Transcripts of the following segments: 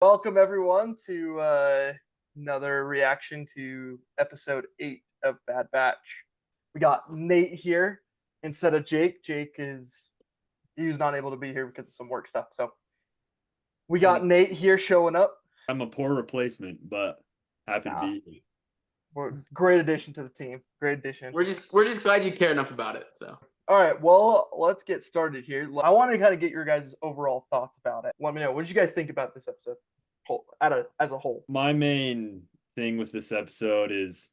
Welcome everyone to another reaction to episode 8 of Bad Batch. We got Nate here instead of Jake. He's not able to be here because of some work stuff. So we got I'm Nate here showing up. I'm a poor replacement, but happy to Uh, be here. Great addition to the team. Great addition. We're just glad you care enough about it. So All right, well, let's get started here. I want to kind of get your guys' overall thoughts about it. Let me know. What did you guys think about this episode as a whole? My main thing with this episode is,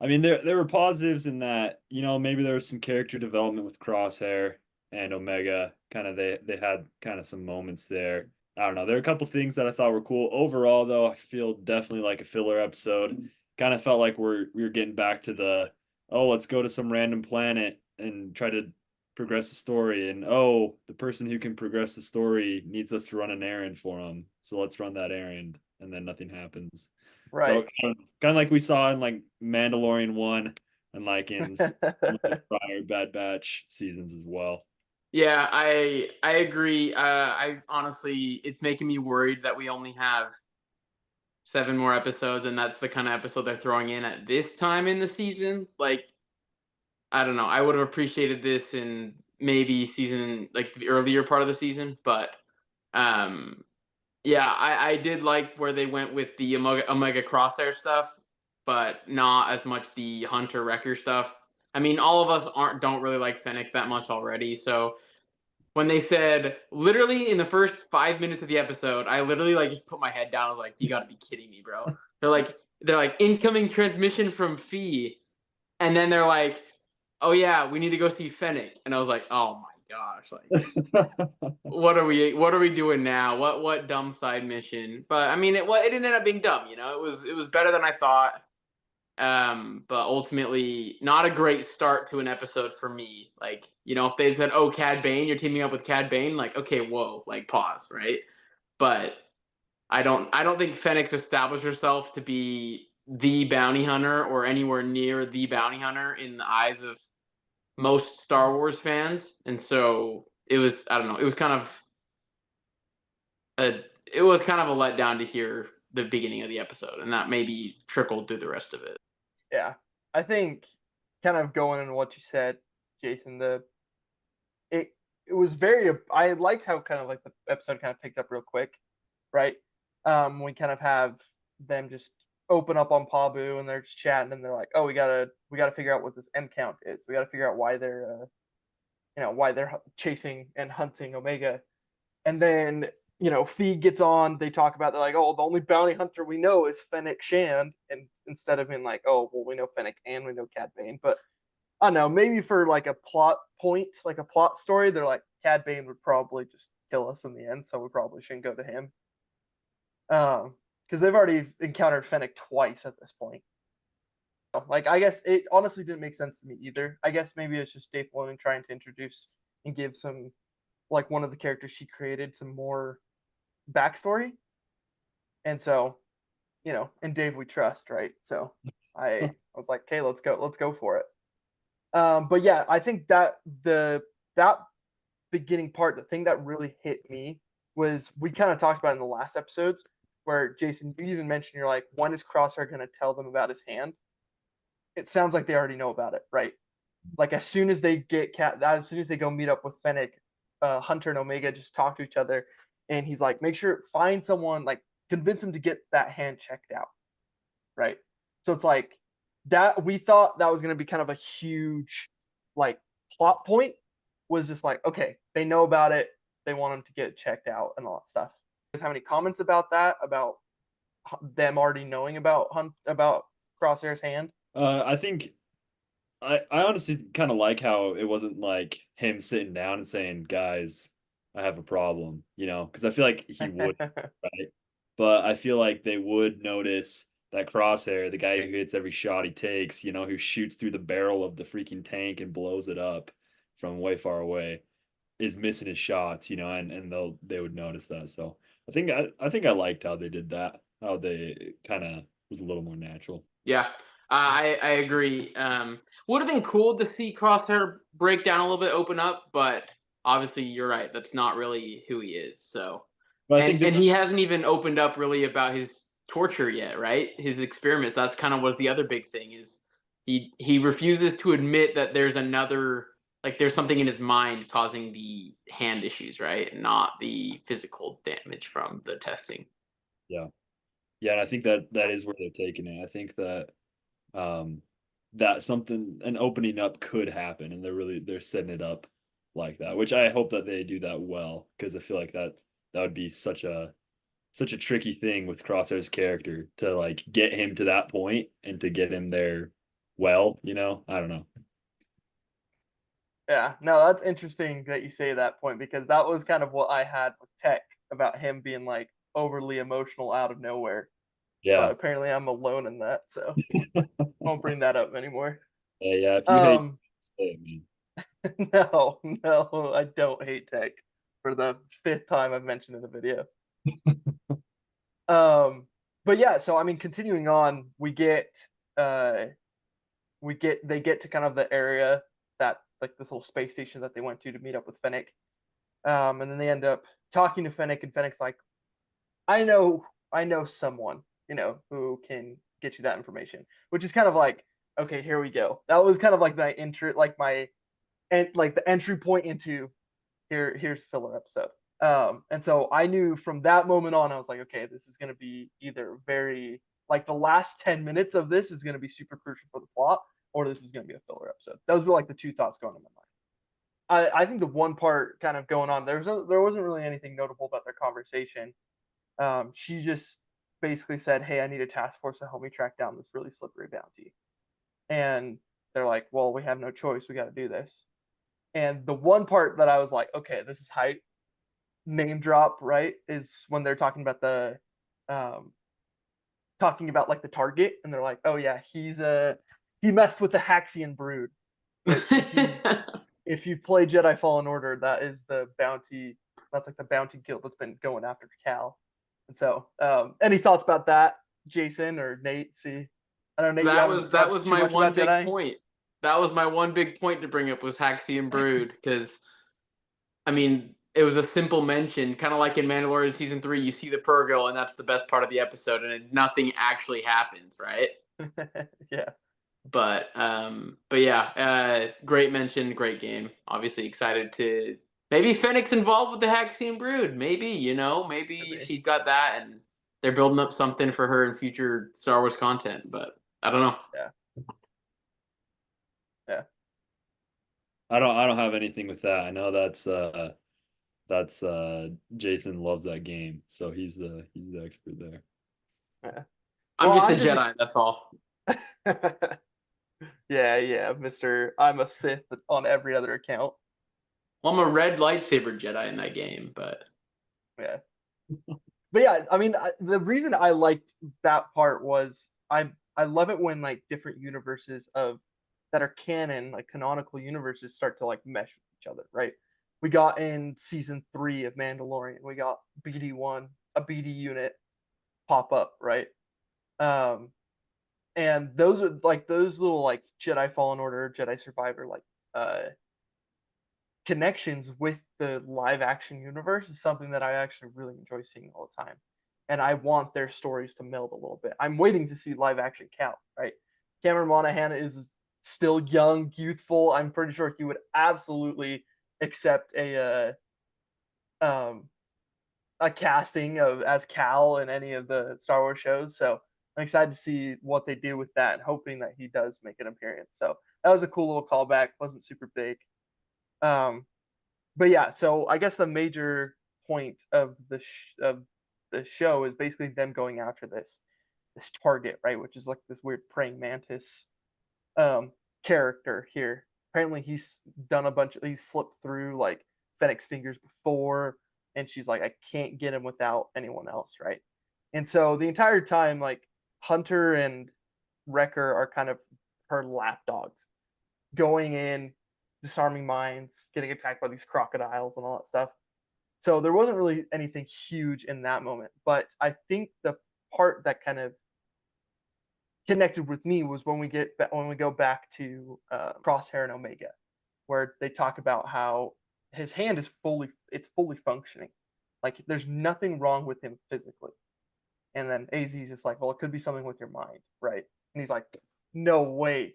there were positives in that, maybe there was some character development with Crosshair and Omega. Kind of they had kind of some moments there. I don't know. There are a couple things that I thought were cool. Overall, though, I feel definitely like a filler episode. Kind of felt like we were getting back to let's go to some random planet and try to progress the story. And the person who can progress the story needs us to run an errand for them. So let's run that errand, and then nothing happens. Right. So kind of like we saw in like Mandalorian 1 and like in the prior Bad Batch seasons as well. yeah, I agree. I honestly, it's making me worried that we only have 7 more episodes, and that's the kind of episode they're throwing in at this time in the season. Like, I don't know. I would have appreciated this in maybe season like the earlier part of the season, but um, yeah, I did like where they went with the Omega Crosshair stuff, but not as much the Hunter Wrecker stuff. I mean, all of us don't really like Fennec that much already. So when they said literally in the first 5 minutes of the episode, I literally like just put my head down. I was like, "You got to be kidding me, bro!" They're like incoming transmission from Fee, and then they're like, "Oh yeah, we need to go see Fennec," and I was like, "Oh my gosh, like." What are we doing now? What dumb side mission? But I mean, it didn't end up being dumb. It was better than I thought. But ultimately, not a great start to an episode for me. Like, if they said, "Oh, Cad Bane, you're teaming up with Cad Bane," like, okay, whoa, like pause, right? But I don't think Fennec established herself to be the bounty hunter or anywhere near the bounty hunter in the eyes of most Star Wars fans, and so it was. I don't know. It was kind of a letdown to hear the beginning of the episode, and that maybe trickled through the rest of it. Yeah, I think kind of going into what you said, Jason. It it was very. I liked how kind of like the episode kind of picked up real quick, right? We kind of have them just open up on Pabu and they're just chatting and they're like, oh, we gotta figure out what this M count is. We gotta figure out why they're chasing and hunting Omega. And then Fee gets on. They talk about they're like, oh, the only bounty hunter we know is Fennec Shand, and instead of being like, oh, well, we know Fennec and we know Cad Bane, but I don't know, maybe for like a plot point, like a plot story, they're like Cad Bane would probably just kill us in the end, so we probably shouldn't go to him. Because they've already encountered Fennec twice at this point. Like, I guess it honestly didn't make sense to me either. I guess maybe it's just Dave Filoni trying to introduce and give some, like, one of the characters she created some more backstory. And so, and Dave we trust, right? So I was like, okay, let's go for it. But yeah, I think that beginning part, the thing that really hit me was we kind of talked about in the last episodes where Jason, you even mentioned you're like, when is Crosshair going to tell them about his hand? It sounds like they already know about it, right? Like as soon as they as soon as they go meet up with Fennec, Hunter and Omega just talk to each other, and he's like, make sure find someone, like convince him to get that hand checked out, right? So it's like that we thought that was going to be kind of a huge like plot point, was just like, okay, they know about it, they want him to get checked out and all that stuff. Do you have any comments about that, about them already knowing about Crosshair's hand? I think I honestly kind of like how it wasn't like him sitting down and saying, "Guys, I have a problem," because I feel like he would, right? But I feel like they would notice that Crosshair, the guy who hits every shot he takes, who shoots through the barrel of the freaking tank and blows it up from way far away, is missing his shots, and they would notice that. So I think I liked how they did that, how they kind of was a little more natural. Yeah, I agree. Would have been cool to see Crosshair break down a little bit, open up, but obviously you're right. That's not really who he is. So But I think And he hasn't even opened up really about his torture yet, right? His experiments. That's kind of was the other big thing is he refuses to admit that there's another like there's something in his mind causing the hand issues, right? Not the physical damage from the testing. yeah, yeah, and I think that that is where they're taking it. I think that um that something an opening up could happen, and they're setting it up like that, which I hope that they do that well, because I feel like that would be such a tricky thing with Crosshair's character to like get him to that point and to get him there well, I don't know. Yeah, no, that's interesting that you say that point because that was kind of what I had with Tech about him being like overly emotional out of nowhere. Yeah. But apparently I'm alone in that, so won't bring that up anymore. Yeah, yeah. If you hate Um, say it, man. no, no, I don't hate Tech for the fifth time I've mentioned in the video. Um, but yeah, so I mean, continuing on, uh they get to kind of the area that like this little space station that they went to meet up with Fennec. And then they end up talking to Fennec, and Fennec's like, I know someone, who can get you that information, which is kind of like, okay, here we go. That was kind of like my intro, like my and like the entry point into here's filler episode. And so I knew from that moment on, I was like, okay, this is going to be either very like the last 10 minutes of this is going to be super crucial for the plot, or this is going to be a filler episode. Those were like the two thoughts going in my mind. I think the one part kind of going on there wasn't really anything notable about their conversation. She just basically said, "Hey, I need a task force to help me track down this really slippery bounty," and they're like, "Well, we have no choice. We got to do this." And the one part that I was like, "Okay, this is hype." Name drop, right? Is when they're um, talking about like the target, and they're like, "Oh yeah, he messed with the Haxian brood," which if you play Jedi Fallen Order, that is the bounty. That's like the bounty guild that's been going after Cal. And so, any thoughts about that, Jason or Nate? See, I don't know, Nate. You haven't That watched was too my much one about big Jedi. point. That was my one big point to bring up was Haxian Brood because I mean it was a simple mention, kind of like in Mandalorian season 3. You see the Purrgil, and that's the best part of the episode, and nothing actually happens, right? Yeah, But yeah, great mention, great game. Obviously excited to maybe Fennec's involved with the Haxian Brood. Maybe maybe maybe. she's got that, and they're building up something for her in future Star Wars content. But I don't know. Yeah, yeah. I don't have anything with that. I know that's Jason loves that game, so he's the expert there. Yeah. I'm Well, just a I'm just Jedi. That's all. yeah, yeah, Mister. I'm a Sith on every other account. Well, I'm a red lightsaber Jedi in that game, but Yeah, but yeah, I mean, the reason I liked that part was I love it when like different universes of that are canon, like canonical universes, start to like mesh with each other, right? We got in season 3 of Mandalorian, we got BD1, a BD unit pop up, right? Um, and those are like those little like Jedi Fallen Order, Jedi Survivor, like uh connections with the live action universe is something that I actually really enjoy seeing all the time. And I want their stories to meld a little bit. I'm waiting to see live action Cal, right? Cameron Monaghan is still young, youthful. I'm pretty sure he would absolutely accept um, a casting of as Cal in any of the Star Wars shows. So I'm excited to see what they do with that and hoping that he does make an appearance. So that was a cool little callback. Wasn't super big. Um, but yeah, so I guess the major point of of the show is basically them going after this target, right? Which is like this weird praying mantis um, character here. Apparently, he's slipped through like Fennec's fingers before, and she's like, I can't get him without anyone else, right? And so the entire time, like Hunter and Wrecker are kind of her lapdogs going in, disarming mines, getting attacked by these crocodiles and all that stuff. So there wasn't really anything huge in that moment. But I think the part that kind of connected with me was when we go back to Crosshair and Omega, where they talk about how his hand is fully functioning, Like there's nothing wrong with him physically. And then AZ's just like, well, it could be something with your mind, right? And he's like, no way.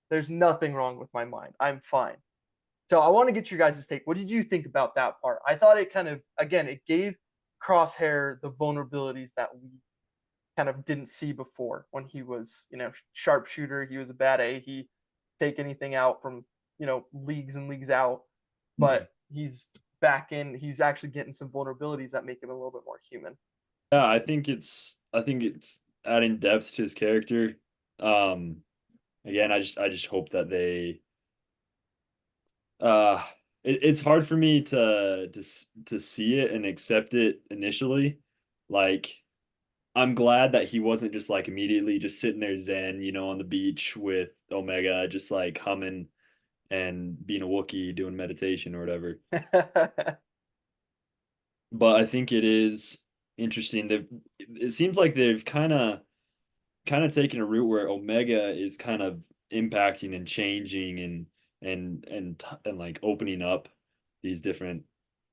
There's nothing wrong with my mind. I'm fine. So I want to get your guys' take. What did you think about that part? I thought it kind of, again, it gave Crosshair the vulnerabilities that we kind of didn't see before when he was, sharpshooter. He was a bad A. He take anything out from, leagues and leagues out. But he's back in. He's actually getting some vulnerabilities that make him a little bit more human. Yeah, I think it's adding depth to his character. Um, Again, I just hope that they uh it's hard for me to see it and accept it initially. Like I'm glad that he wasn't just like immediately just sitting there zen, on the beach with Omega, just like humming and being a Wookiee doing meditation or whatever. But I think it is interesting that it seems like they've kind of taken a route where Omega is kind of impacting and changing and like opening up these different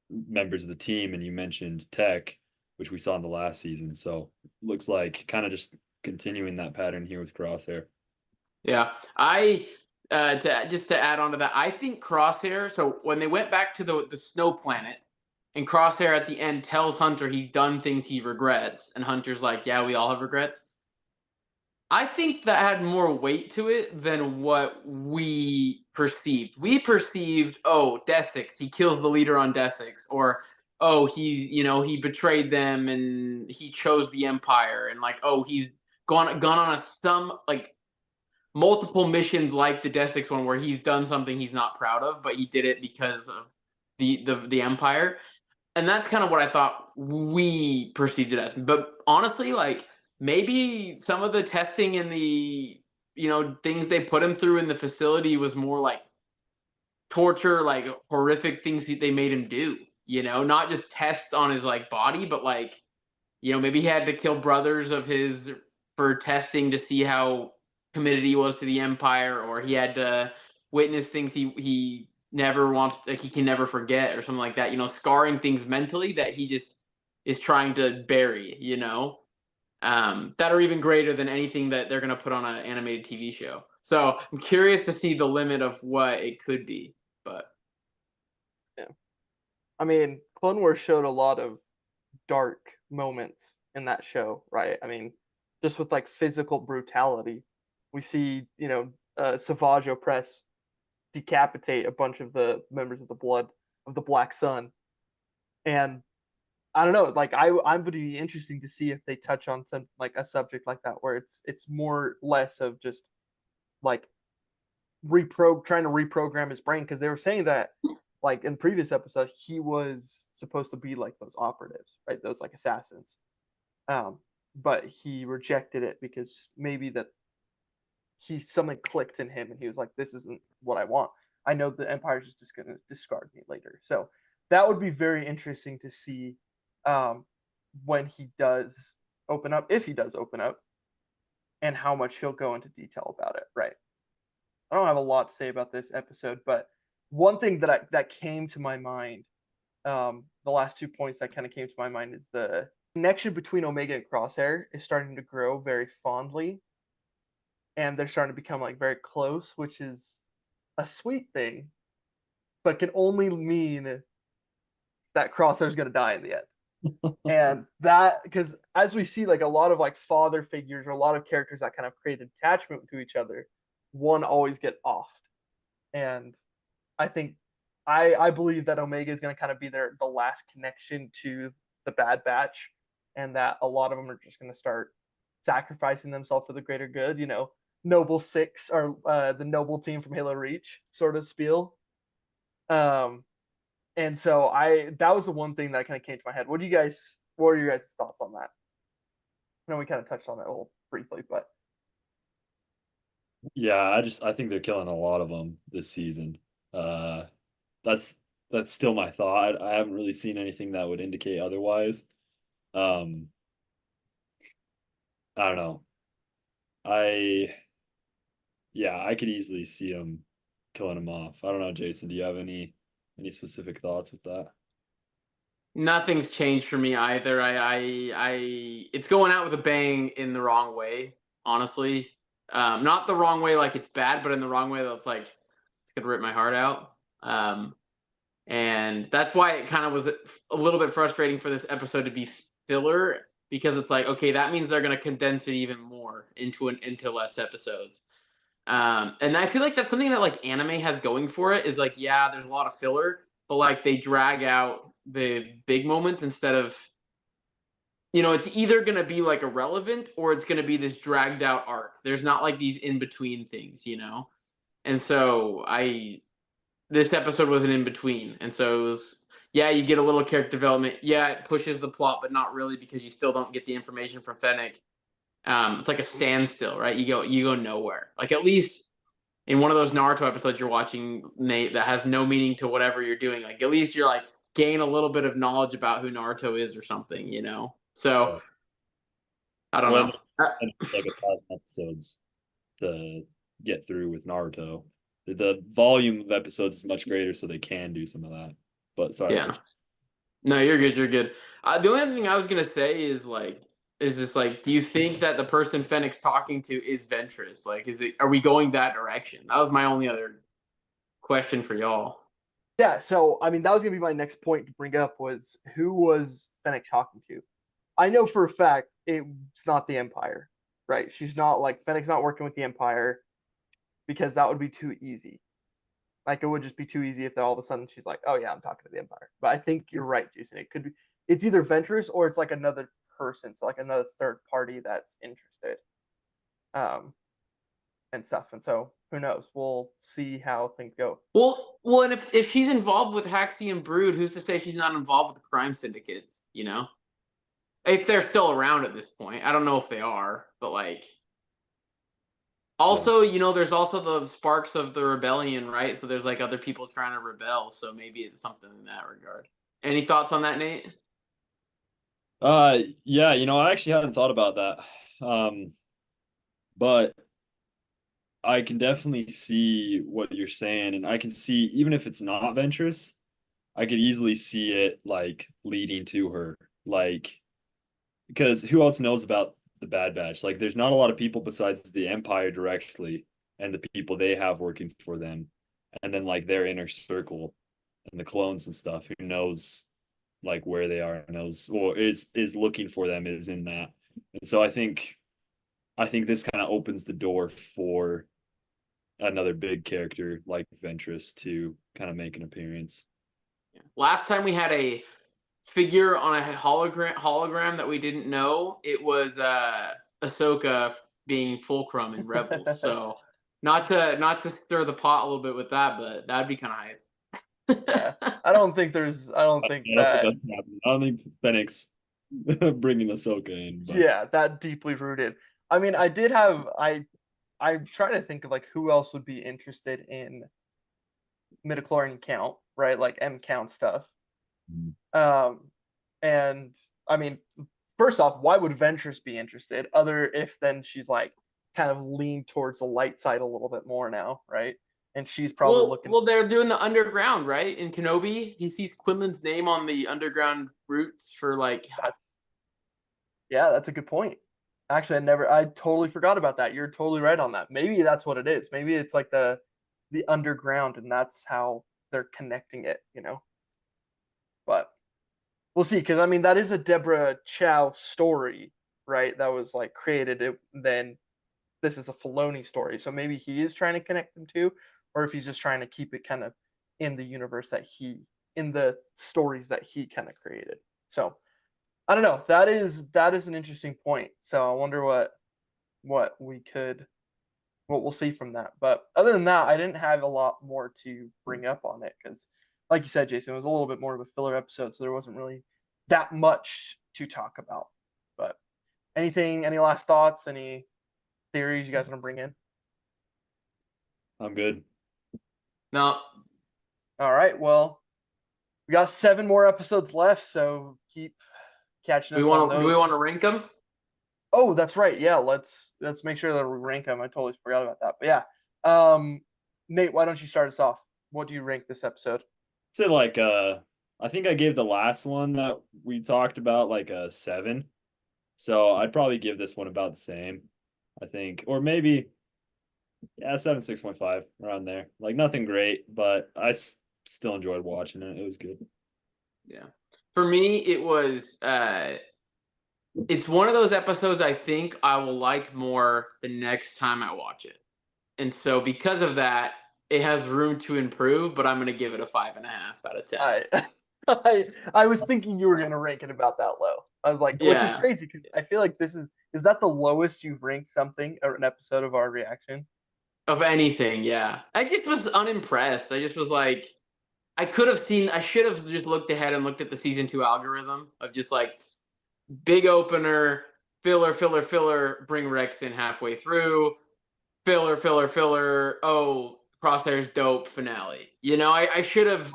members of the team. And you mentioned Tech, which we saw in the last season. So looks like kind of just continuing that pattern here with Crosshair. Yeah, I to add on to that, I think Crosshair. So when they went back to the snow planet, and Crosshair at the end tells Hunter he's done things he regrets, and Hunter's like, "Yeah, we all have regrets." I think that had more weight to it than what we perceived. We perceived, oh, Desix, he kills the leader on Desix, or oh, he betrayed them and he chose the Empire, and like, oh, he's gone on some like multiple missions like the Desix one where he's done something he's not proud of, but he did it because of the Empire. And that's kind of what I thought we perceived it as. But honestly, like maybe some of the testing and the things they put him through in the facility was more like torture, like horrific things that they made him do. Not just tests on his like body, but like maybe he had to kill brothers of his for testing to see how committed he was to the Empire, or he had to witness things he never wants, like he can never forget, or something like that. Scarring things mentally that he just is trying to bury. That are even greater than anything that they're going to put on an animated TV show. So I'm curious to see the limit of what it could be, but Yeah. I mean, Clone Wars showed a lot of dark moments in that show, right? I mean, just with like physical brutality, we see Savage Opress decapitate a bunch of the members of the Blood of the Black Sun, and I don't know, like I'm would be interesting to see if they touch on some like a subject like that where it's more less of just like trying to reprogram his brain because they were saying that like in previous episodes he was supposed to be like those operatives, right? Those like assassins. But he rejected it because maybe that something clicked in him and he was like, this isn't what I want. I know the Empire's just gonna discard me later. So that would be very interesting to see um, when he does open up, if he does open up, and how much he'll go into detail about it. Right. I don't have a lot to say about this episode, but one thing that came to my mind, the last 2 points that kind of came to my mind is the connection between Omega and Crosshair is starting to grow very fondly, and they're starting to become like very close, which is a sweet thing, but can only mean that Crosshair's gonna die in the end. And that because as we see like a lot of like father figures or a lot of characters that kind of create attachment to each other, one always get offed. And I think I believe that Omega is going to kind of be the last connection to the Bad Batch, and that a lot of them are just going to start sacrificing themselves for the greater good. Noble Six or the Noble Team from Halo Reach sort of spiel. Um, and so that was the one thing that kind of came to my head. What are your guys' thoughts on that? I know we kind of touched on that a little briefly, but Yeah, I think they're killing a lot of them this season. Uh, that's that's still my thought. I haven't really seen anything that would indicate otherwise. Um, I don't know. I Yeah, I could easily see him killing him off. I don't know, Jason. Do you have any specific thoughts with that? Nothing's changed for me either. It's going out with a bang in the wrong way, honestly. Not the wrong way like it's bad, but in the wrong way that's like it's gonna rip my heart out. And that's why it kind of was a little bit frustrating for this episode to be filler because it's like, okay, that means they're gonna condense it even more into less episodes. And I feel like that's something that like anime has going for it is like, yeah, there's a lot of filler, but like they drag out the big moments instead of, it's either gonna be like irrelevant or it's gonna be this dragged out arc. There's not like these in between things. And so this episode was an in between, and so it was. Yeah, you get a little character development. Yeah, it pushes the plot, but not really because you still don't get the information from Fennec. It's like a standstill, right? You go nowhere. Like at least in one of those Naruto episodes you're watching, Nate, that has no meaning to whatever you're doing. Like at least you're like gain a little bit of knowledge about who Naruto is or something. So Yeah. I don't Well, know. and like 1,000 episodes to get through with Naruto. The volume of episodes is much greater, so they can do some of that. But sorry. Yeah. No, you're good. You're good. The only other thing I was gonna say is just like, do you think that the person Fennec's talking to is Ventress? Like, are we going that direction? That was my only other question for y'all. Yeah, so I mean that was gonna be my next point to bring up was who was Fennec talking to? I know for a fact it's not the Empire, right? She's not like Fennec's not working with the Empire because that would be too easy. Like it would just be too easy if all of a sudden she's like, "Oh yeah, I'm talking to the Empire." But I think you're right, Jason. It could be it's either Ventress or it's like another person, so like another third party that's interested, um, and stuff. And so who knows? We'll see how things go. Well, and if she's involved with Haxie and Brood, who's to say she's not involved with the crime syndicates? If they're still around at this point, I don't know if they are, but like. Also, there's also the sparks of the rebellion, right? So there's like other people trying to rebel. So maybe it's something in that regard. Any thoughts on that, Nate? Yeah, I actually hadn't thought about that. But I can definitely see what you're saying, and I can see even if it's not Ventress, I could easily see it like leading to her. Like because who else knows about the Bad Batch? Like there's not a lot of people besides the Empire directly and the people they have working for them. And then like their inner circle and the clones and stuff who knows like where they are, knows or is looking for them is in that. And so I think this kind of opens the door for another big character like Ventress to kind of make an appearance. Last time we had a figure on a hologram that we didn't know, it was Ahsoka being Fulcrum in Rebels. So not to stir the pot a little bit with that, but that'd be kind of Yeah, hype. I don't think there's. I don't think I don't think that. that's happening. I don't think Fennec's bringing Ahsoka in, but Yeah, that deeply rooted. I mean, I did have. I'm trying to think of like who else would be interested in midichlorian count, right? Like M count stuff. Um, and I mean, first off, why would Ventress be interested? Other if then she's like kind of leaned towards the light side a little bit more now, right? And she's probably looking. Well, they're doing the underground, right? In Kenobi, he sees Quinlan's name on the underground routes for like. That's a good point. Actually, I totally forgot about that. You're totally right on that. Maybe that's what it is. Maybe it's like the underground, and that's how they're connecting it. But we'll see, because I mean that is a Deborah Chow story, right? That was like created. Then this is a Filoni story, so maybe he is trying to connect them too, or if he's just trying to keep it kind of in the universe in the stories that he kind of created. So I don't know. That is an interesting point. So I wonder what we'll see from that. But other than that, I didn't have a lot more to bring up on it because, like you said, Jason, it was a little bit more of a filler episode, so there wasn't really that much to talk about. But any last thoughts, any theories you guys want to bring in? I'm good. No, All right. Well, we got 7 more episodes left, so keep catching us on those. do we want to rank them? Oh, that's right. Yeah, let's make sure that we rank them. I totally forgot about that. But yeah, Nate, why don't you start us off? What do you rank this episode? Say like I think I gave the last one that we talked about like a 7. So I'd probably give this one about the same, I think. Or maybe, yeah, 7, 6.5, around there. Like nothing great, but still enjoyed watching it. It was good. Yeah. For me, it was it's one of those episodes I think I will like more the next time I watch it. And so because of that, it has room to improve, but I'm gonna give it a 5.5 out of 10. I I was thinking you were gonna rank it about that low. I was like, which is Yeah. crazy because I feel like this is that the lowest you've ranked something or an episode of our reaction? Of anything, yeah. I just was unimpressed. I just was like, I should have just looked ahead and looked at the season 2 algorithm of just like big opener, filler, filler, filler, bring Rex in halfway through, filler, filler, filler. Oh, Crosshair's dope finale. Right. I should have,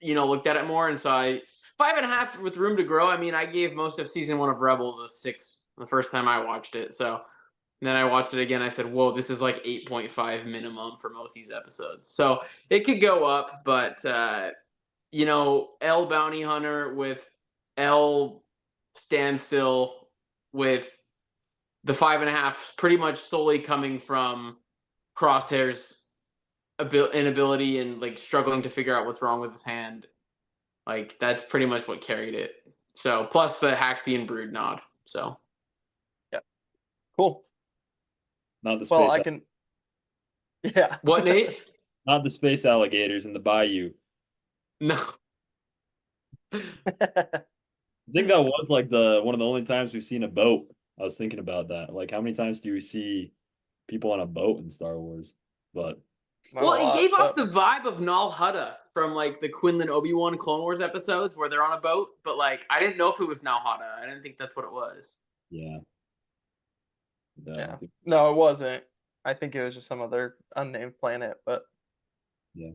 looked at it more. And so 5.5 with room to grow. I mean, I gave most of season 1 of Rebels a 6 the first time I watched it. So and then I watched it again. I said, "Whoa, this is like 8.5 minimum for most of these episodes." So it could go up, but L Bounty Hunter with L Standstill with the 5.5 pretty much solely coming from Crosshair's inability and like struggling to figure out what's wrong with his hand. Like that's pretty much what carried it. So plus the Haxian Brood nod. So Yeah. Cool. Not the Well, space I can. Yeah. what, Nate? not the space alligators in the bayou. No. I think that was like the one of the only times we've seen a boat. I was thinking about that. Like how many times do we see people on a boat in Star Wars? But Not a Well, he lot, gave off but the vibe of Nal Hutta from like the Quinlan Obi-Wan Clone Wars episodes where they're on a boat, but like I didn't know if it was Nal Hutta. I didn't think that's what it was. yeah. Yeah, I yeah. think No, it wasn't. I think it was just some other unnamed planet, but yeah.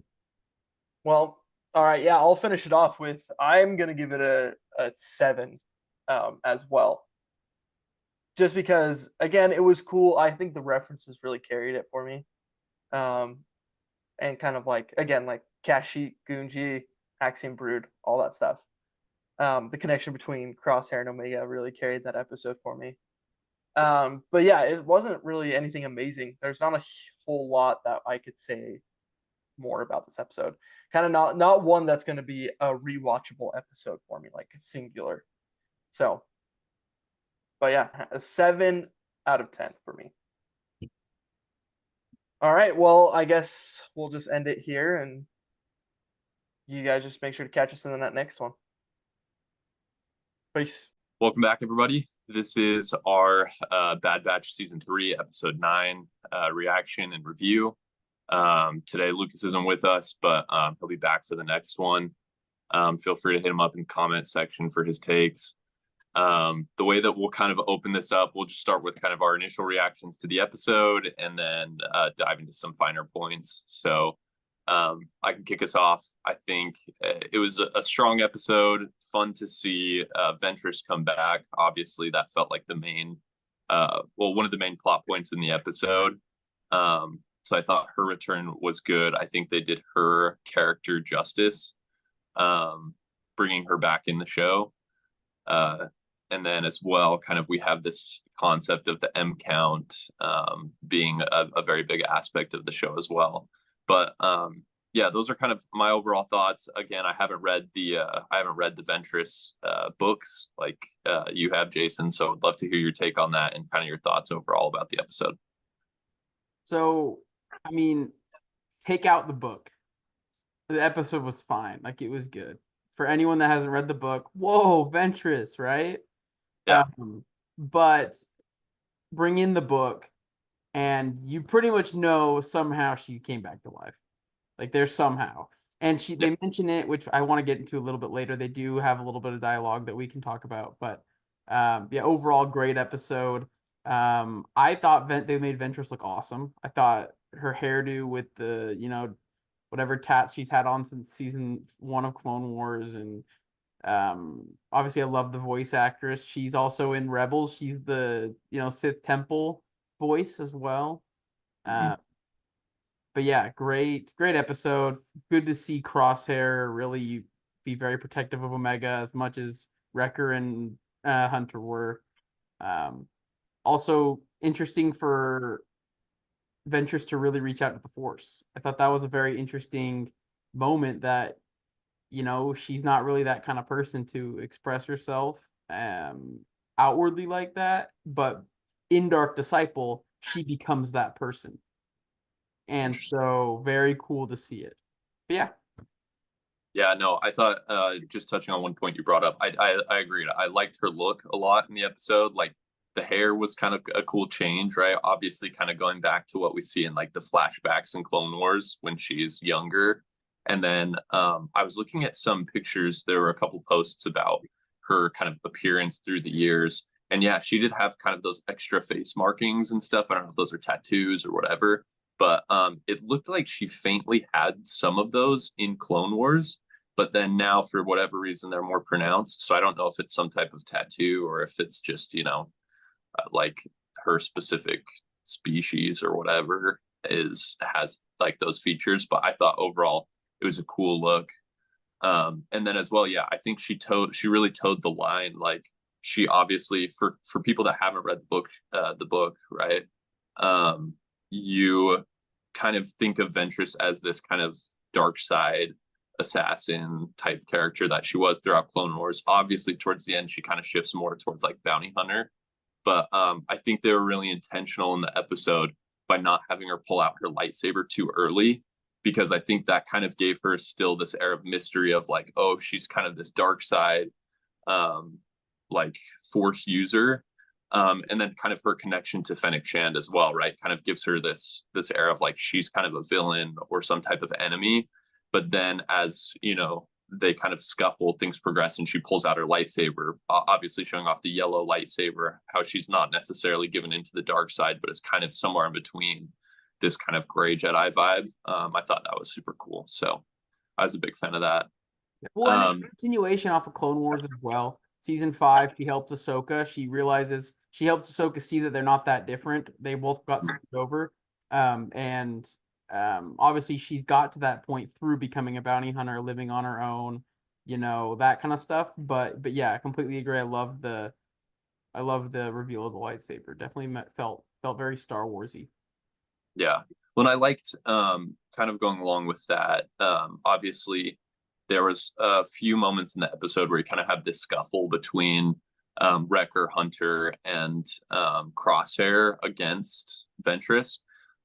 well, all right, yeah, I'll finish it off with I'm gonna give it a 7 as well. Just because again, it was cool. I think the references really carried it for me. Um and kind of like again, like Kashyyyk, Gunji, Axiom Brood, all that stuff. The connection between Crosshair and Omega really carried that episode for me. But yeah, it wasn't really anything amazing. There's not a whole lot that I could say more about this episode. Kind of not one that's going to be a rewatchable episode for me, like singular. So, but yeah, a 7 out of 10 for me. All right, well, I guess we'll just end it here, and you guys just make sure to catch us in that next one. Peace. Welcome back, everybody. This is our Bad Batch Season 3, Episode 9 reaction and review. Today, Lucas isn't with us, but he'll be back for the next one. Feel free to hit him up in the comment section for his takes. The way that we'll kind of open this up, we'll just start with kind of our initial reactions to the episode and then dive into some finer points. So I can kick us off. I think it was a strong episode, fun to see Ventress come back. Obviously, that felt like the main, one of the main plot points in the episode. So I thought her return was good. I think they did her character justice, bringing her back in the show. And then as well, kind of we have this concept of the M count being a very big aspect of the show as well. But yeah, those are kind of my overall thoughts. Again, I haven't read the Ventress books like you have, Jason. So I'd love to hear your take on that and kind of your thoughts overall about the episode. So, I mean, take out the book. The episode was fine. Like, it was good. For anyone that hasn't read the book, whoa, Ventress, right? Yeah. But bring in the book, and you pretty much know somehow she came back to life. Like, there's somehow. And they mention it, which I want to get into a little bit later. They do have a little bit of dialogue that we can talk about. But, yeah, overall, great episode. I thought they made Ventress look awesome. I thought her hairdo with the, whatever tat she's had on since season 1 of Clone Wars, and obviously I love the voice actress. She's also in Rebels. She's the Sith Temple voice as well. But yeah, great episode. Good to see Crosshair really be very protective of Omega as much as Wrecker and Hunter were. Also interesting for Ventress to really reach out to the Force. I thought that was a very interesting moment that, you know, she's not really that kind of person to express herself outwardly like that, but in Dark Disciple, she becomes that person. And so very cool to see it. But yeah. Yeah, no, I thought just touching on one point you brought up, I agreed. I liked her look a lot in the episode. Like the hair was kind of a cool change, right? Obviously, kind of going back to what we see in like the flashbacks in Clone Wars when she's younger. And then I was looking at some pictures. There were a couple posts about her kind of appearance through the years. And yeah, she did have kind of those extra face markings and stuff. I don't know if those are tattoos or whatever, but it looked like she faintly had some of those in Clone Wars. But then now, for whatever reason, they're more pronounced. So I don't know if it's some type of tattoo or if it's just, you know, like her specific species or whatever has like those features. But I thought overall it was a cool look. And then as well, yeah, I think she really towed the line. Like she obviously, for people that haven't read the book, right? You kind of think of Ventress as this kind of dark side assassin type character that she was throughout Clone Wars. Obviously, towards the end, she kind of shifts more towards like bounty hunter. But I think they were really intentional in the episode by not having her pull out her lightsaber too early, because I think that kind of gave her still this air of mystery of like, oh, she's kind of this dark side, like Force user. And then kind of her connection to Fennec Shand as well, right? Kind of gives her this air of like she's kind of a villain or some type of enemy. But then as, you know, they kind of scuffle, things progress, and she pulls out her lightsaber, obviously showing off the yellow lightsaber, how she's not necessarily given into the dark side, but is kind of somewhere in between this kind of gray Jedi vibe. I thought that was super cool. So I was a big fan of that. Well, and continuation off of Clone Wars as well. Season 5, she helps Ahsoka. She helps Ahsoka see that they're not that different. They both got screwed over. Obviously she got to that point through becoming a bounty hunter, living on her own, you know, that kind of stuff. But yeah, I completely agree. I love the reveal of the lightsaber. Definitely felt very Star Warsy. Yeah. When I liked kind of going along with that, obviously there was a few moments in the episode where you kind of have this scuffle between Wrecker, Hunter, and Crosshair against Ventress.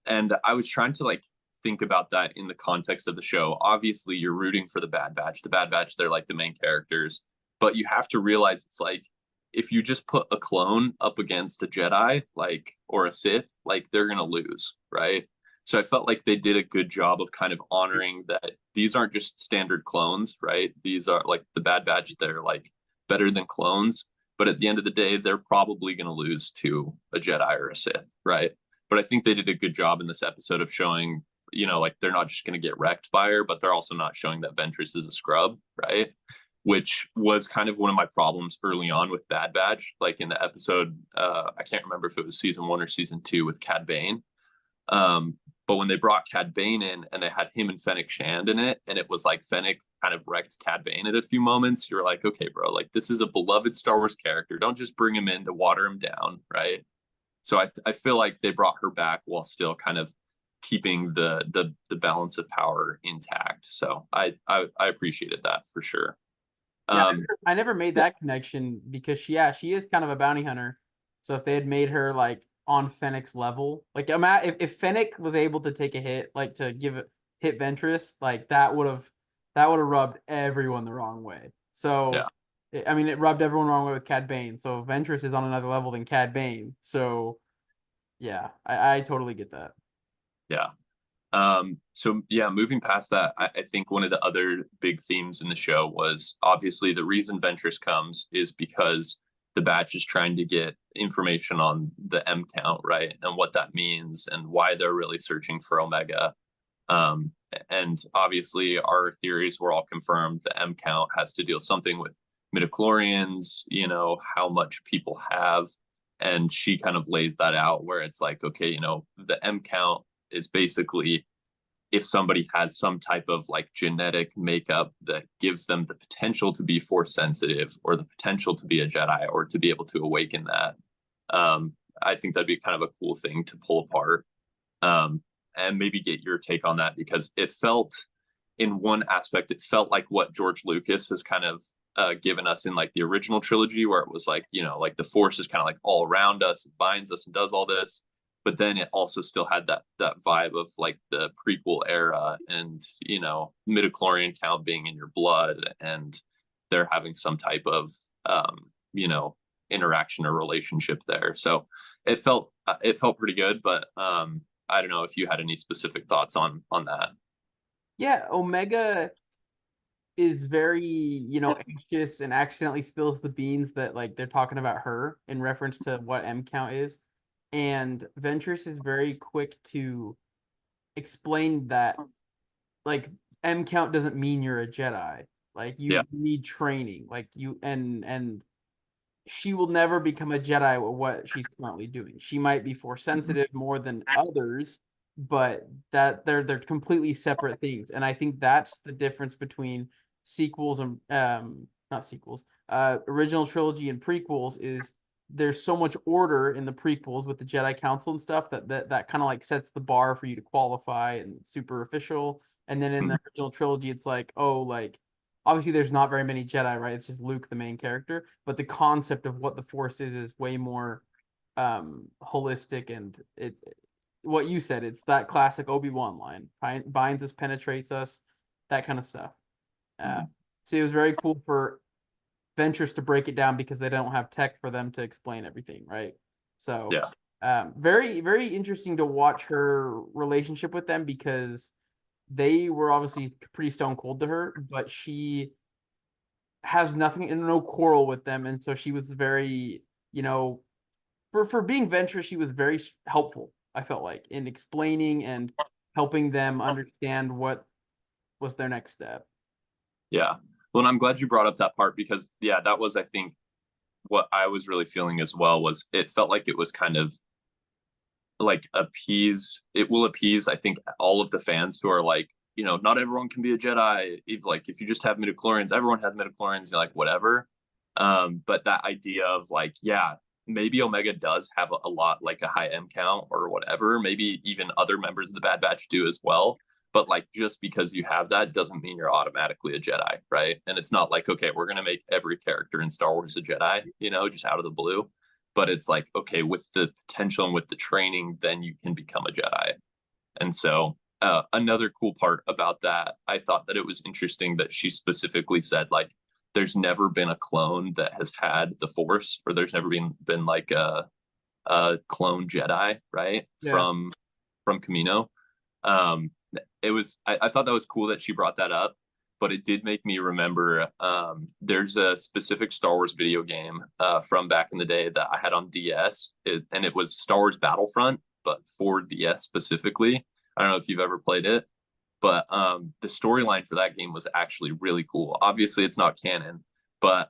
And I was trying to like think about that in the context of the show. Obviously, you're rooting for the Bad Batch. The Bad Batch, they're like the main characters. But you have to realize it's like if you just put a clone up against a Jedi, like, or a Sith, like they're gonna lose, right? So I felt like they did a good job of kind of honoring that these aren't just standard clones, right? These are like the Bad Batch, they're like better than clones. But at the end of the day, they're probably going to lose to a Jedi or a Sith, right? But I think they did a good job in this episode of showing, you know, like they're not just going to get wrecked by her, but they're also not showing that Ventress is a scrub, right? Which was kind of one of my problems early on with Bad Batch. Like in the episode, I can't remember if it was season 1 or season 2 with Cad Bane. But when they brought Cad Bane in and they had him and Fennec Shand in it, and it was like Fennec kind of wrecked Cad Bane at a few moments, you're like, okay, bro, like this is a beloved Star Wars character. Don't just bring him in to water him down, right? So I feel like they brought her back while still kind of keeping the balance of power intact. So I appreciated that for sure. Yeah, I never made that connection because she is kind of a bounty hunter. So if they had made her like on Fennec's level, like if Fennec was able to take a hit, like to hit Ventress, like that would have rubbed everyone the wrong way. So yeah. I mean, it rubbed everyone the wrong way with Cad Bane. So Ventress is on another level than Cad Bane. So yeah, I totally get that. Yeah. So yeah, moving past that, I think one of the other big themes in the show was obviously the reason Ventress comes is because the Batch is trying to get information on the M count, right? And what that means and why they're really searching for Omega. And obviously our theories were all confirmed. The M count has to deal something with midichlorians, you know, how much people have. And she kind of lays that out where it's like, okay, you know, the M count is basically if somebody has some type of like genetic makeup that gives them the potential to be force sensitive or the potential to be a Jedi or to be able to awaken that. I think that'd be kind of a cool thing to pull apart, and maybe get your take on that, because it felt, in one aspect, it felt like what George Lucas has kind of given us in like the original trilogy, where it was like, you know, like the force is kind of like all around us, it binds us and does all this. But then it also still had that vibe of like the prequel era, and, you know, midichlorian count being in your blood, and they're having some type of you know, interaction or relationship there. So it felt pretty good, but I don't know if you had any specific thoughts on that. Yeah, Omega is very, you know, anxious and accidentally spills the beans that like they're talking about her in reference to what M count is. And Ventress is very quick to explain that like M count doesn't mean you're a Jedi. Like you Yeah. need training. Like you and she will never become a Jedi with what she's currently doing. She might be force sensitive more than others, but that they're completely separate things. And I think that's the difference between sequels and not sequels, original trilogy and prequels is there's so much order in the prequels with the Jedi Council and stuff that kind of like sets the bar for you to qualify and super official. And then in the original trilogy, it's like, oh, like obviously there's not very many Jedi, right? It's just Luke, the main character, but the concept of what the Force is way more holistic, and it what you said, it's that classic Obi-Wan line, binds us, penetrates us, that kind of stuff. So it was very cool for Ventress to break it down because they don't have tech for them to explain everything, right? So Yeah. very, very interesting to watch her relationship with them, because they were obviously pretty stone cold to her, but she has nothing and no quarrel with them, and so she was very, you know, for being Ventress, she was very helpful. I felt like in explaining and helping them understand what was their next step. Yeah. Well, and I'm glad you brought up that part, because yeah, that was, I think, what I was really feeling as well. Was it felt like it was kind of like it will appease, I think, all of the fans who are like, you know, not everyone can be a Jedi. If you just have midichlorians, everyone has midichlorians, you're like, whatever. But that idea of like, yeah, maybe Omega does have a lot, like a high M count or whatever. Maybe even other members of the Bad Batch do as well. But like, just because you have that doesn't mean you're automatically a Jedi, right? And it's not like, okay, we're gonna make every character in Star Wars a Jedi, you know, just out of the blue. But it's like, okay, with the potential and with the training, then you can become a Jedi. And so another cool part about that, I thought that it was interesting that she specifically said, like, there's never been a clone that has had the Force, or there's never been like a clone Jedi, right? Yeah. From Camino. I thought that was cool that she brought that up, but it did make me remember there's a specific Star Wars video game from back in the day that I had on DS, and it was Star Wars Battlefront, but for DS specifically. I don't know if you've ever played it, but the storyline for that game was actually really cool. Obviously, it's not canon, but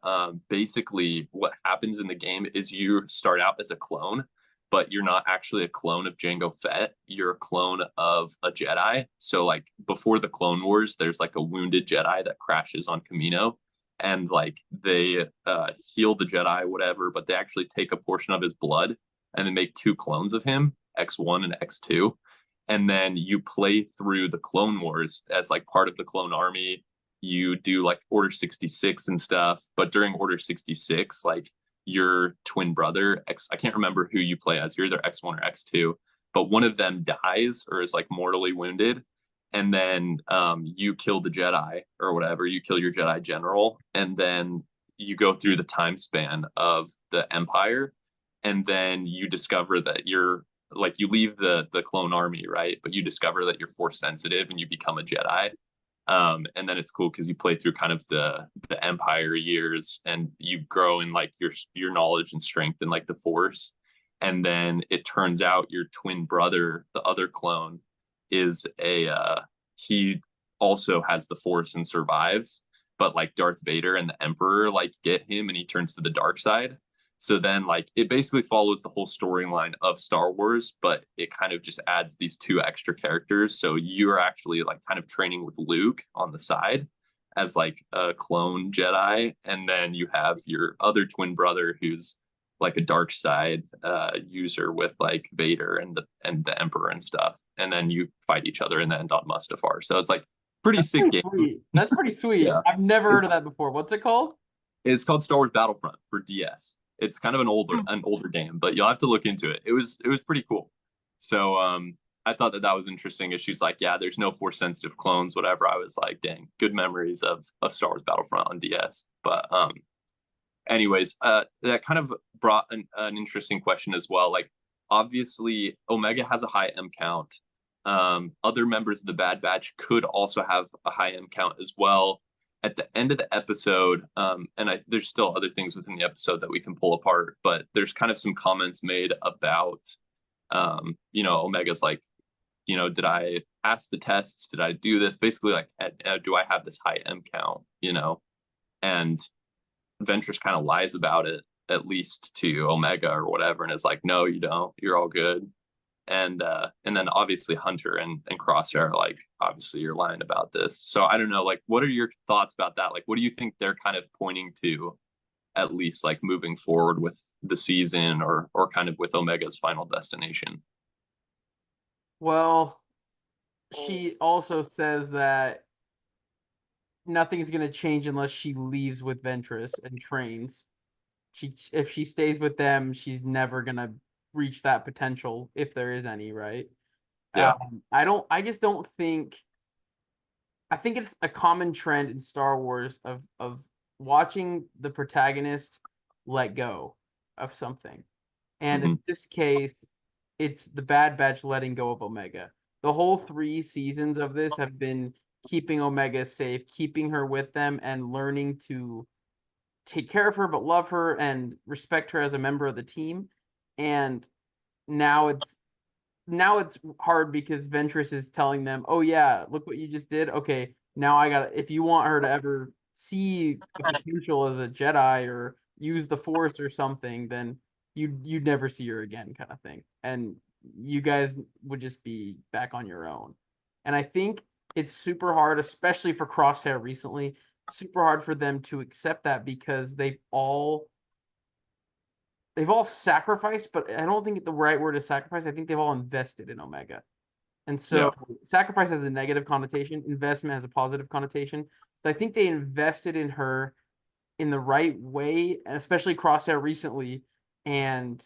basically what happens in the game is you start out as a clone, but you're not actually a clone of Jango Fett. You're a clone of a Jedi. So like before the Clone Wars, there's like a wounded Jedi that crashes on Camino, and like they heal the Jedi, whatever, but they actually take a portion of his blood and then make two clones of him, X1 and X2. And then you play through the Clone Wars as like part of the clone army. You do like Order 66 and stuff, but during Order 66, like your twin brother, I can't remember who you play as, you're either X1 or X2, but one of them dies or is like mortally wounded. And then you kill the Jedi or whatever, you kill your Jedi general, and then you go through the time span of the Empire, and then you discover that you're like, you leave the clone army, right? But you discover that you're force sensitive and you become a Jedi. And then it's cool because you play through kind of the Empire years, and you grow in like your knowledge and strength in like the Force. And then it turns out your twin brother, the other clone, is he also has the Force and survives, but like Darth Vader and the Emperor like get him, and he turns to the dark side. So then like it basically follows the whole storyline of Star Wars, but it kind of just adds these two extra characters. So you're actually like kind of training with Luke on the side as like a clone Jedi, and then you have your other twin brother who's like a dark side user with like Vader and the Emperor and stuff. And then you fight each other in the end on Mustafar. So it's like pretty That's sick pretty game. sweet. That's pretty sweet. Yeah. I've never heard of that before. What's it called? It's called Star Wars Battlefront for DS. It's kind of an older game, but you'll have to look into it. It was pretty cool. So I thought that was interesting. As she's like, yeah, there's no force sensitive clones, whatever. I was like, dang, good memories of Star Wars Battlefront on DS. But anyways, that kind of brought an interesting question as well. Like, obviously, Omega has a high M count. Other members of the Bad Batch could also have a high M count as well. At the end of the episode, there's still other things within the episode that we can pull apart, but there's kind of some comments made about, Omega's like, did I pass the tests? Did I do this? Basically, like, do I have this high M count? And Ventress kind of lies about it, at least to Omega or whatever, and is like, no, you don't. You're all good. And then obviously Hunter and Crosshair are like, obviously you're lying about this. So I don't know, like, what are your thoughts about that? Like, what do you think they're kind of pointing to, at least like moving forward with the season or kind of with Omega's final destination? Well, she also says that nothing's going to change unless she leaves with Ventress and trains. If she stays with them, she's never going to reach that potential, if there is any, right? Yeah. I just don't think. I think it's a common trend in Star Wars of watching the protagonist let go of something. And in this case, it's the Bad Batch letting go of Omega. The whole 3 seasons of this have been keeping Omega safe, keeping her with them, and learning to take care of her, but love her and respect her as a member of the team. And now it's hard because Ventress is telling them, "Oh yeah, look what you just did. Okay, now I got. If you want her to ever see the potential as a Jedi or use the Force or something, then you'd never see her again," kind of thing. And you guys would just be back on your own. And I think it's super hard, especially for Crosshair recently, super hard for them to accept that because they've all sacrificed, but I don't think the right word is sacrifice. I think they've all invested in Omega. And so sacrifice has a negative connotation, investment has a positive connotation. So I think they invested in her in the right way, and especially Crosshair recently, and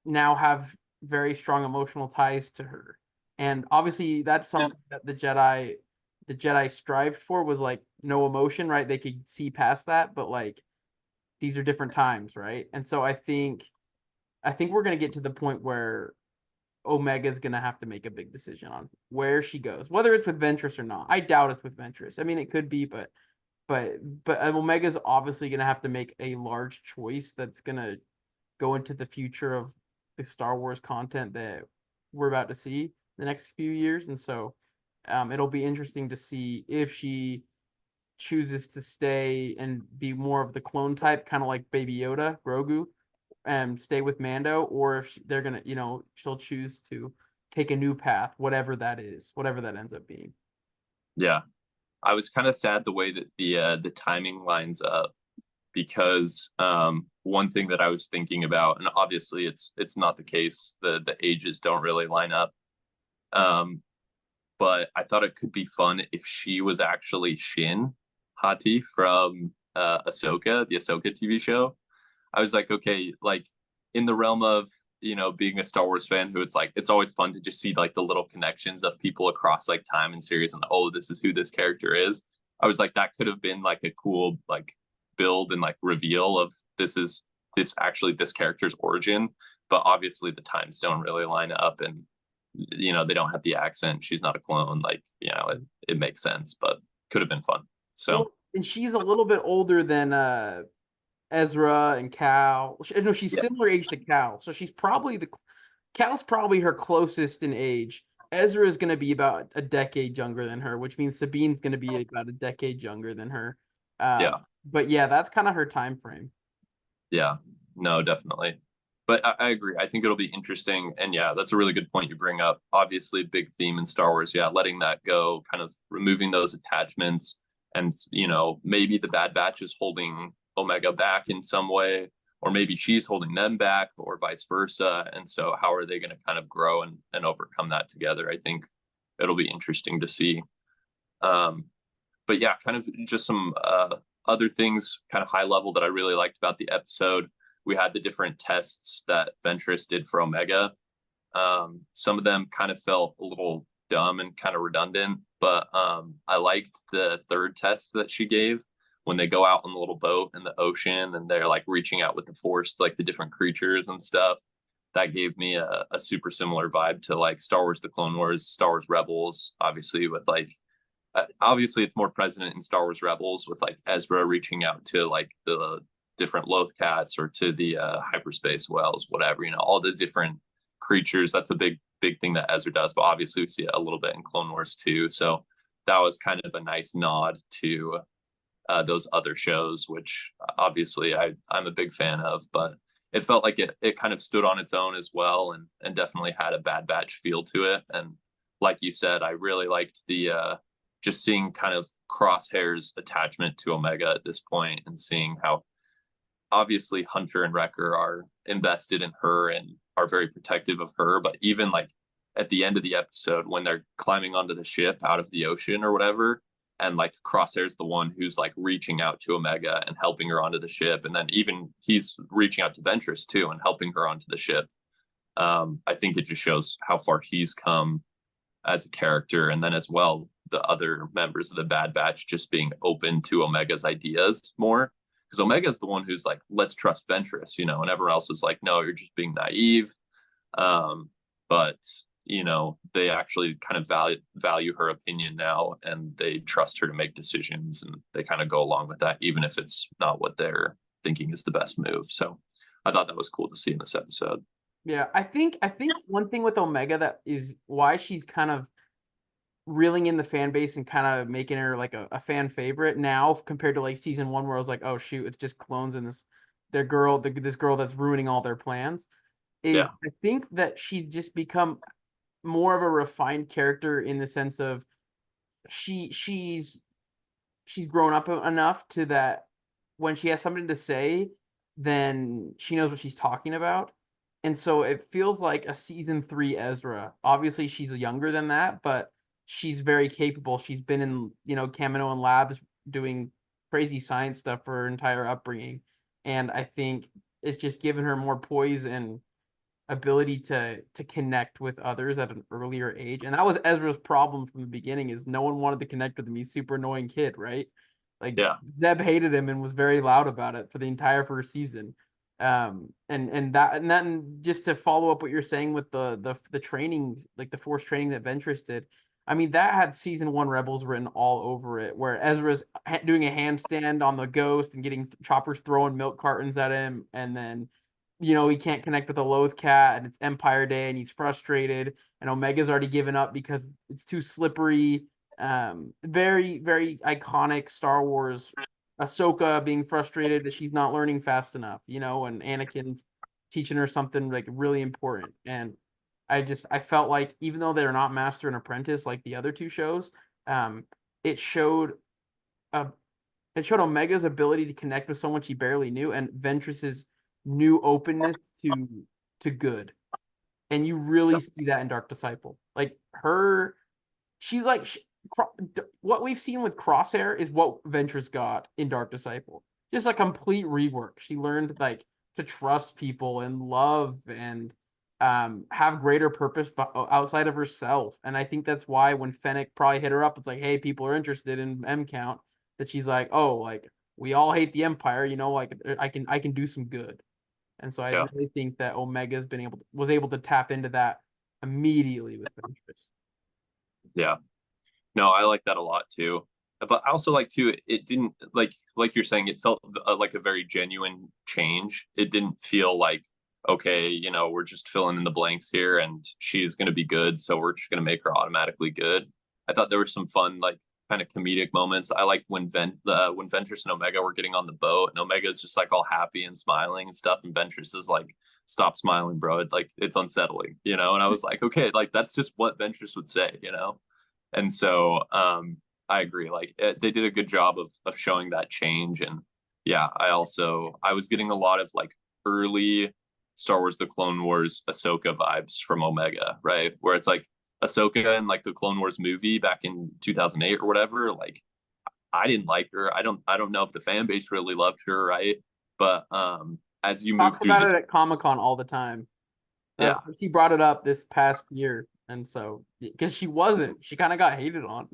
now have very strong emotional ties to her. And obviously that's something that the Jedi strived for, was like no emotion, right? They could see past that, but like these are different times, right? And so I think we're gonna get to the point where Omega's gonna have to make a big decision on where she goes, whether it's with Ventress or not. I doubt it's with Ventress. I mean, it could be, but Omega's obviously gonna have to make a large choice that's gonna go into the future of the Star Wars content that we're about to see the next few years, and so it'll be interesting to see if she chooses to stay and be more of the clone type, kind of like Baby Yoda, Grogu, and stay with Mando, or if they're gonna, she'll choose to take a new path, whatever that is, whatever that ends up being. Yeah. I was kind of sad the way that the timing lines up, because one thing that I was thinking about, and obviously it's not the case, the ages don't really line up, but I thought it could be fun if she was actually Shin Hati from Ahsoka, the Ahsoka TV show. I was like, okay, like in the realm of, being a Star Wars fan who it's always fun to just see like the little connections of people across like time and series, and oh, this is who this character is. I was like, that could have been like a cool like build and like reveal of this character's origin. But obviously the times don't really line up, and they don't have the accent. She's not a clone. Like, it makes sense, but could have been fun. So Well, and she's a little bit older than Ezra and Cal. No, she's similar age to Cal, so she's probably Cal's probably her closest in age. Ezra is going to be about a decade younger than her, which means Sabine's going to be about a decade younger than her. yeah. But yeah, that's kind of her time frame. Yeah. No, definitely. But I agree. I think it'll be interesting. And yeah, that's a really good point you bring up. Obviously, big theme in Star Wars. Yeah, letting that go, kind of removing those attachments. And, maybe the Bad Batch is holding Omega back in some way, or maybe she's holding them back, or vice versa. And so, how are they going to kind of grow and overcome that together? I think it'll be interesting to see. But yeah, kind of just some other things, kind of high level, that I really liked about the episode. We had the different tests that Ventress did for Omega. Some of them kind of felt a little dumb and kind of redundant, but I liked the third test that she gave when they go out on the little boat in the ocean and they're like reaching out with the force to like the different creatures and stuff. That gave me a super similar vibe to like Star Wars The Clone Wars, Star Wars Rebels, obviously with like obviously it's more present in Star Wars Rebels with like Ezra reaching out to like the different Loth cats or to the hyperspace whales, whatever, all the different creatures. That's a big thing that Ezra does, but obviously we see it a little bit in Clone Wars too. So that was kind of a nice nod to those other shows, which obviously I'm a big fan of, but it felt like it kind of stood on its own as well, and definitely had a Bad Batch feel to it. And like you said, I really liked the just seeing kind of Crosshair's attachment to Omega at this point, and seeing how obviously Hunter and Wrecker are invested in her and are very protective of her. But even like at the end of the episode, when they're climbing onto the ship out of the ocean or whatever, and like Crosshair's the one who's like reaching out to Omega and helping her onto the ship, and then even he's reaching out to Ventress too and helping her onto the ship. I think it just shows how far he's come as a character, and then as well the other members of the Bad Batch just being open to Omega's ideas more, because Omega's the one who's like, let's trust Ventress, and everyone else is like, no, you're just being naive. But they actually kind of value her opinion now, and they trust her to make decisions, and they kind of go along with that, even if it's not what they're thinking is the best move. So I thought that was cool to see in this episode. Yeah, I think one thing with Omega that is why she's kind of reeling in the fan base and kind of making her like a fan favorite now compared to like season 1, where I was like, oh shoot, it's just clones and this girl that's ruining all their plans. I think that she's just become more of a refined character in the sense of she's grown up enough to that when she has something to say, then she knows what she's talking about. And so it feels like a season 3 Ezra. Obviously, she's younger than that, but she's very capable. She's been in, Kaminoan labs doing crazy science stuff for her entire upbringing. And I think it's just given her more poise and ability to connect with others at an earlier age. And that was Ezra's problem from the beginning, is no one wanted to connect with him. He's super annoying kid, right? Like Zeb hated him and was very loud about it for the entire first season. And then just to follow up what you're saying with the training, like the force training that Ventress did, I mean, that had season 1 Rebels written all over it, where Ezra's doing a handstand on the ghost and getting choppers throwing milk cartons at him, and then he can't connect with a Loth cat, and it's Empire Day, and he's frustrated, and Omega's already given up because it's too slippery. Very, very iconic Star Wars. Ahsoka being frustrated that she's not learning fast enough, and Anakin's teaching her something like really important. And I felt like even though they're not master and apprentice like the other 2 shows, it showed Omega's ability to connect with someone she barely knew, and Ventress's new openness to good. And you really see that in Dark Disciple. Like she's like what we've seen with Crosshair is what Ventress got in Dark Disciple. Just a complete rework. She learned like to trust people and love and have greater purpose outside of herself. And I think that's why when Fennec probably hit her up, it's like, hey, people are interested in M count, that she's like, oh, like we all hate the Empire, like I can do some good. And so I really think that Omega's was able to tap into that immediately with Ventress. Yeah. No, I like that a lot too. But I also like too, it didn't like you're saying, it felt like a very genuine change. It didn't feel like, okay, we're just filling in the blanks here and she's going to be good, so we're just going to make her automatically good. I thought there was some fun, like kind of comedic moments. I liked when when Ventress and Omega were getting on the boat, and Omega is just like all happy and smiling and stuff, and Ventress is like, "Stop smiling, bro. It's unsettling," you know. And I was like, okay, like that's just what Ventress would say, you know. And so I agree. Like they did a good job of showing that change. And yeah, I was getting a lot of like early Star Wars The Clone Wars Ahsoka vibes from Omega, right? Where it's like Ahsoka in like the Clone Wars movie back in 2008 or whatever. Like I didn't like her. I don't know if the fan base really loved her, right? But as you move Talks through about this, it at Comic-Con all the time. yeah, She brought it up this past year, and so because she kind of got hated on.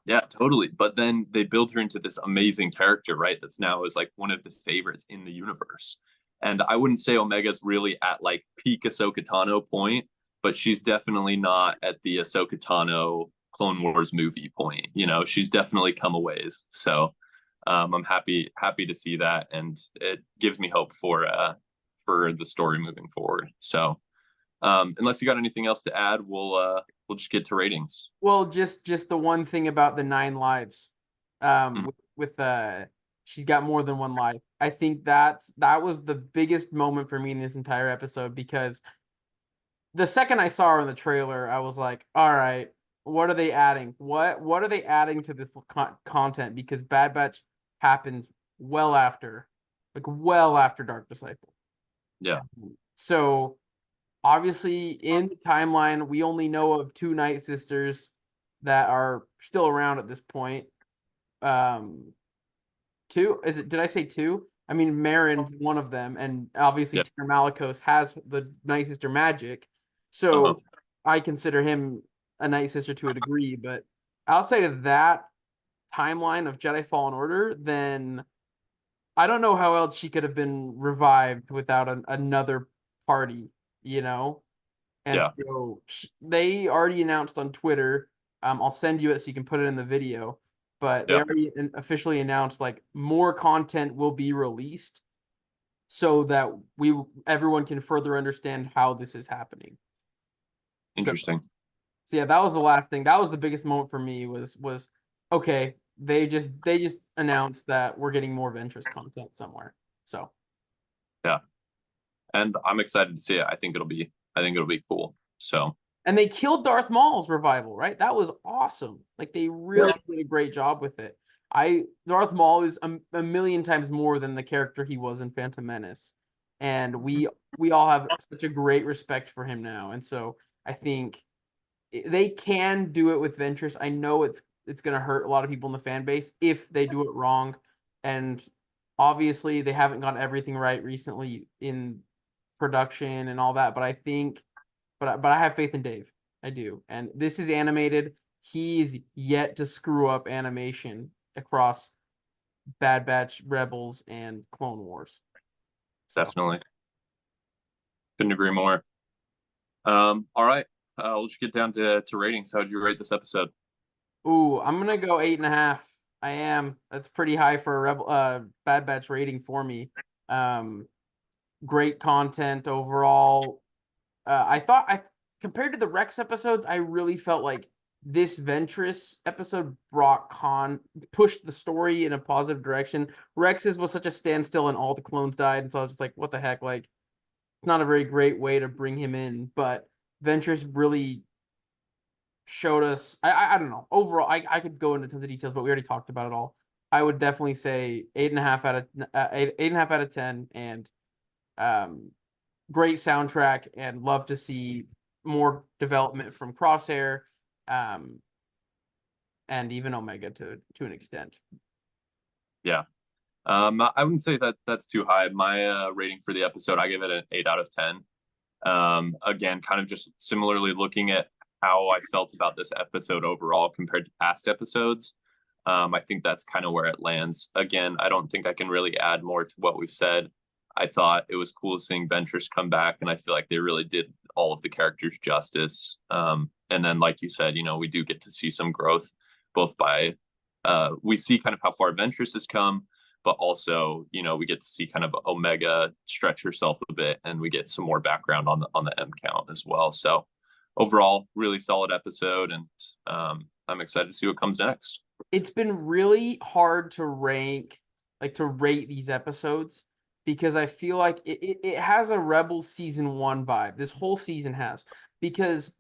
yeah, totally. But then they build her into this amazing character, right? That's now is like one of the favorites in the universe. And I wouldn't say Omega's really at like peak Ahsoka Tano point, but she's definitely not at the Ahsoka Tano Clone Wars movie point. You know, she's definitely come a ways. So I'm happy to see that, and it gives me hope for the story moving forward. So unless you got anything else to add, we'll just get to ratings. Well, just the one thing about the 9 lives, Mm. with she's got more than one life. I think that was the biggest moment for me in this entire episode, because the second I saw her in the trailer, I was like, all right, what are they adding? What are they adding to this content? Because Bad Batch happens well after Dark Disciple. Yeah, So obviously in the timeline, we only know of 2 Night Sisters that are still around at this point. 2? Did I say 2? I mean, Marin's one of them, and obviously yeah, Tanner Malikos has the Night Sister magic, uh-huh. so I consider him a Night Sister to a degree. But outside of that timeline of Jedi Fallen Order, then I don't know how else she could have been revived without another party, you know? And Yeah, so they already announced on Twitter. I'll send you it so you can put it in the video. But they yeah, already officially announced like more content will be released, so that everyone can further understand how this is happening. So, interesting. so yeah, that was the last thing. That was the biggest moment for me. Was okay. They just announced that we're getting more Ventress content somewhere. So Yeah, and I'm excited to see it. I think it'll be cool. So and they killed Darth Maul's revival, right? That was awesome. Like they really did a great job with it. Darth Maul is a million times more than the character he was in Phantom Menace, and we all have such a great respect for him now. And so I think they can do it with Ventress. I know it's gonna hurt a lot of people in the fan base if they do it wrong, and obviously they haven't got everything right recently in production and all that. But I think but I have faith in Dave. I do. And this is animated. He's yet to screw up animation across Bad Batch, Rebels, and Clone Wars. So, definitely couldn't agree more. All right, let's get down to ratings. How would you rate this episode? I'm gonna go 8.5. I am. That's pretty high for a Bad Batch rating for me. Great content overall. I compared to the Rex episodes, I really felt like this Ventress episode pushed the story in a positive direction. Rex's was such a standstill and all the clones died, and so I was just like, what the heck? Like, it's not a very great way to bring him in. But Ventress really showed us. I don't know. Overall, I could go into tons of details, but we already talked about it all. I would definitely say 8.5 out of 8.5 out of 10, and great soundtrack, and love to see more development from Crosshair, and even Omega to an extent. Yeah. I wouldn't say that that's too high. My rating for the episode, I give it an 8 out of 10. Again, kind of just similarly looking at how I felt about this episode overall compared to past episodes. I think that's kind of where it lands. Again, I don't think I can really add more to what we've said. I thought it was cool seeing Ventress come back, and I feel like they really did all of the characters justice. And then, like you said, you know, we do get to see some growth, both by we see kind of how far Ventress has come, but also, you know, we get to see kind of Omega stretch herself a bit, and we get some more background on the M count as well. So overall, really solid episode, and I'm excited to see what comes next. it's been really hard to rank, like to rate these episodes, because I feel like it has a Rebels season 1 vibe. This whole season has, because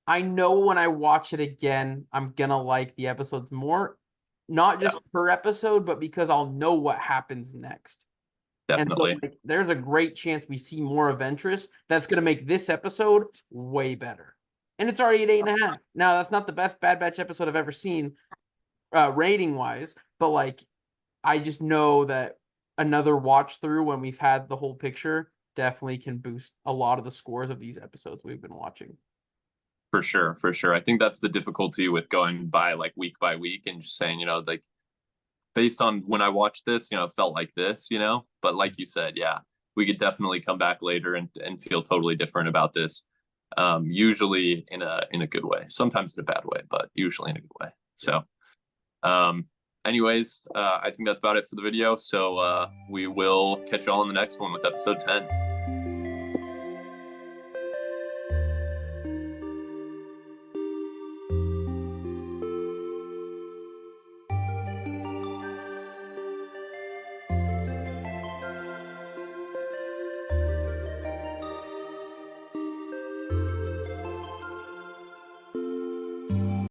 I know when I watch it again, I'm gonna like the episodes more, not just per episode, but because I'll know what happens next. Definitely. And so, like, there's a great chance we see more of Ventress. That's gonna make this episode way better. And it's already at 8.5. Now, that's not the best Bad Batch episode I've ever seen, rating wise, but like, I just know that another watch through when we've had the whole picture definitely can boost a lot of the scores of these episodes we've been watching. For sure, for sure. I think that's the difficulty with going by like week by week and just saying, like based on when I watched this, it felt like this, But like you said, yeah, we could definitely come back later and feel totally different about this. Usually in a good way, sometimes in a bad way, but usually in a good way. So anyways, I think that's about it for the video. So we will catch you all in the next one with episode 10.